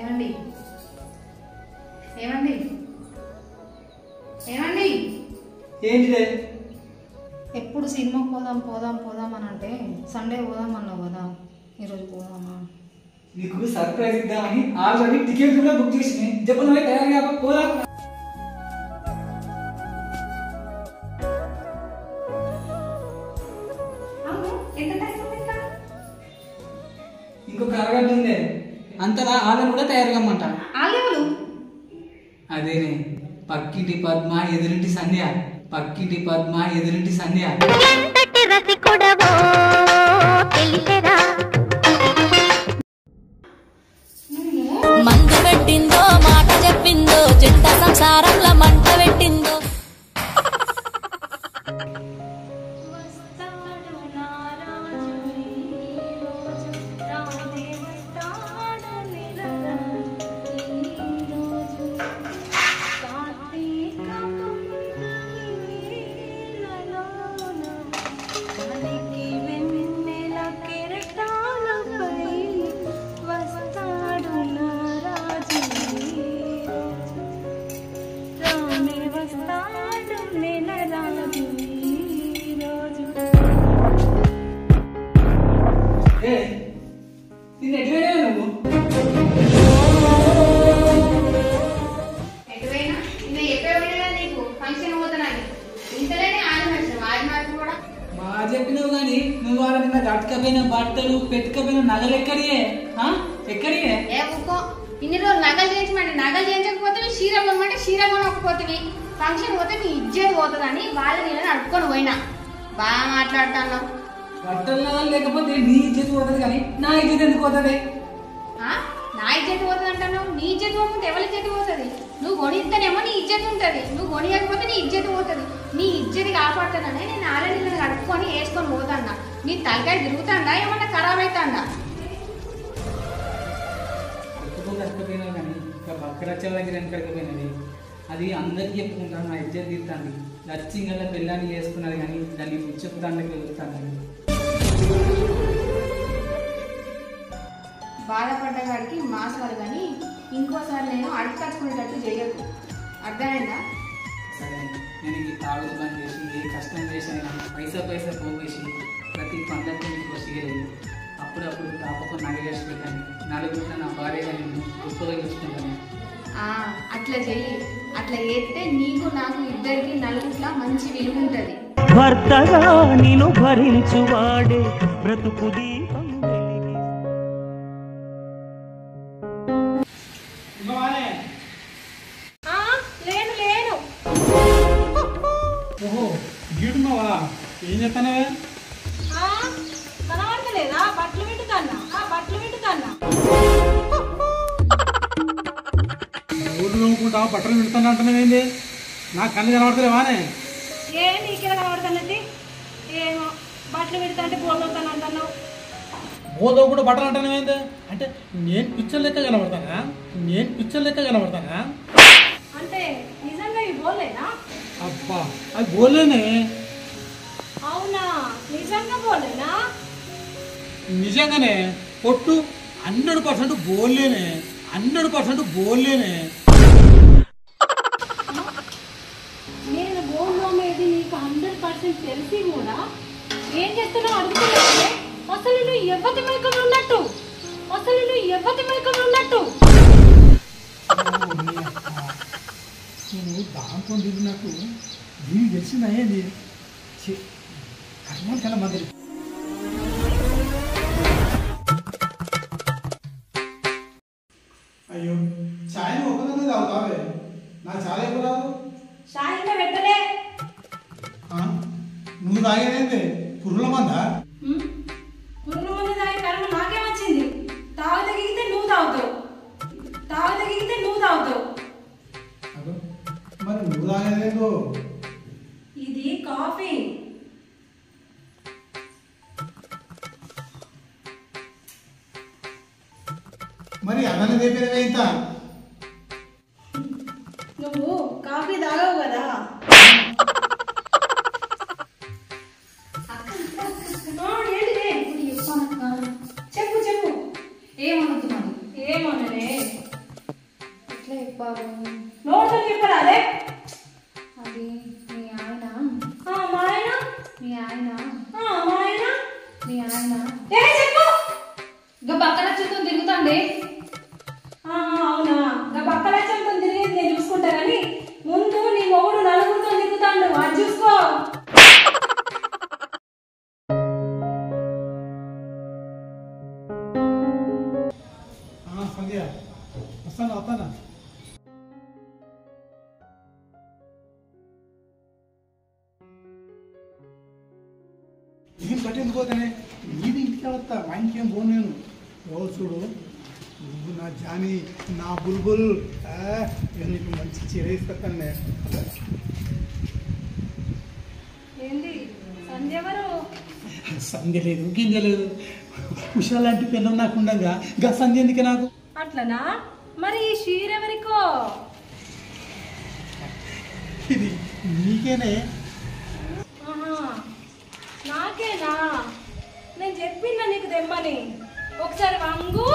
ఏమండి ఏమండి ఏమండి ఏంటిదే? ఎప్పుడు సినిమాకి పోదాం పోదాం పోదాం అని అంటే సండే పోదాం అన్నావు కదా, ఈరోజు పోదామా? నీకు సర్ప్రైజ్ ఇద్దామని ఆల్రెడీ టికెట్ కూడా బుక్ చేసి చెప్పను తయారుగా పోదాం. ఇంకొక అరగంట ఉందే, అంతలా ఆళ్ళని కూడా తయారుగామంట. అదేనే పక్కింటి పద్మ ఎదురింటి సంధ్య, పక్కింటి పద్మ ఎదురింటి సంధ్య. మందు పెట్టిందో మాట చెప్పిందో జంట సంసారంలో మంట పెట్టిందో. చెప్పినావు గానీ నువ్వు వాళ్ళ నిన్న కట్టుకపోయిన బట్టలు పెట్టుకపోయిన నగలు ఎక్కడియే ఎక్కడియే? ఇన్ని రోజులు నగలు చేయించమంటే నగలు చేయించకపోతే చీర కొనమంటే చీర కొనకపోతే ఫంక్షన్ పోతే నీ ఇజ్జత్ పోతుందని వాళ్ళ నేను అడుక్కొని పోయినా. బాగా మాట్లాడుతాను. బట్టలు నగలు లేకపోతే నీ ఇజ్జత్ పోతుంది కానీ నా ఇజ్జత్ ఎందుకు పోతుంది? నా ఇజ్జత్ పోతుంది అంటాను. నీ ఇజ్జత్ పోతుంది ఎవరి ఇజ్జత్ పోతుంది? నువ్వు కొనిస్తేనేమో నీ ఇజ్జత్ ఉంటుంది, నువ్వు కొనియకపోతే నీ ఇజ్జత్ పోతుంది. నీ ఇజ్జత్ కాపాడుతానని నేను ఆల్రెడీ నేను కడుక్కొని వేసుకొని పోతాన్నా. నీ తలకాయ తిరుగుతాందా ఏమన్నా ఖరాబ్ అవుతాందా? కట్టుకపోయినా కానీ ఇంకా బక్కరచ్చల దగ్గర వెనకడిపోయినది. అది అందరికి చెప్పుకుంటాను, నా ఇజ్జత్ తీస్తాను. లచ్చింగల పిల్లాన్ని చేసుకున్నది కానీ దాన్ని పుచ్చపుదానికి వెళ్తాను. బాధపడ్డ వాడికి మాసాలు కానీ ఇంకోసారి నేను అడుగుకచ్చుకునేటట్టు చేయకు, అర్థమైందా? సరే, నేను ఈ తాగుడు బంద్ చేసి ఏ కష్టం చేసినా పైసా పోగేసి ప్రతి పండగకి మీకు వసిగలేదు. అప్పుడప్పుడు తాపకం నగలేసి పెట్టాను. నలుగురు నా భార్యగా నేను గొప్పగా చూసుకుంటాను. అట్లా చెయ్యి. అట్లా చేస్తే నీకు నాకు ఇద్దరికి నలుగుట్లా మంచి విలువ ఉంటుంది. భర్తగా నిన్ను భరించువాడే బ్రతుకు దీపం. లేను ఓహో గీడున్నావా? ఏం చెప్తానే? కనబడతలేదా? బట్టలు పెట్టుకన్నా ఊరు నవ్వుకుంటావా? బట్టలు పెడతాను అంటున్నావేంది? నాకు కన్ను కనబడతలేవానే? ఏ నీకే కనబడుతున్నది? ఏమో బట్టలు పెడతా అంటే పోతాను అంటున్నావు. బోధో కూడా బట్టలు అంటున్నావేంది? అంటే నేను పిక్చర్ లెక్క కనబడతానా? అంటే నిజంగా ఈ బోలేనా? అబ్బా అది బోలేనే. అవునా? నిజంగా బోలేనా? నిజంగానే పొట్టు 100% బోలేనే. నేను బోల్లోమేది నీకు 100% తెలిసి కూడా ఏం చేస్తున్నావు అడుగుతున్నావు. అసలు నువ్వు ఎవ్వతి మైకంలో ఉన్నట్టు నువ్వు దాంతో దిగినట్టు దీనికి తెలిసింది అయ్యేది కర్మ కల మధ్య. అయ్యో చాయ్ ఒక్కదాన్ని తాగుతావే? నా చాయ్ ఎప్పుడు రాదు? చాయ్ ఇంకా పెట్టలే. నువ్వు తాగేదేంటి? పురుగుల మందా? పురుగుల మంది తాగే కర్మ నాకేమొచ్చింది? తాగదగితే నువ్వు తాగుతావు. మరి నువ్వు తాగేదేందో? ఇది కాఫీ. మరి అన్ననే తెప్పినవే ఇంత? నువ్వు కాఫీ తాగవు కదా? చెప్పు ఏమనుకున్నాను? ఏమనలే ఆయన చెప్పు ఇక బక్కల చుట్టూ తిరుగుతాండి. అవునా ఇంకా బక్కల చెంతో తిరిగేది నేను చూసుకుంటా కానీ ముందు నీ మొగుడు నలుగురితో తిరుగుతాడు అది చూసుకో. సంధ్య వస్తాను వస్తానా ఏం కట్టేందుకు పోతానే నీది ఇంటికి వస్తా మా ఇంకేం పోను నేను. రోజు చూడు నువ్వు నా జాని నా బుల్బుల్ నీకు మంచి చీర ఇస్తాను నేను. ఏంది సంధ్య ఎవరు? సంధ్య లేదు గింజ లేదు ఉషా లాంటి పిల్లలు నాకు ఉండగా గా సంధ్య ఎందుకే నాకు? అట్లనా? మరి ఈ చీర ఎవరికో? ఇది నీకేనే. నాకేనా? నేను చెప్పిందా నీకు తెమ్మని? ఒకసారి వంగు.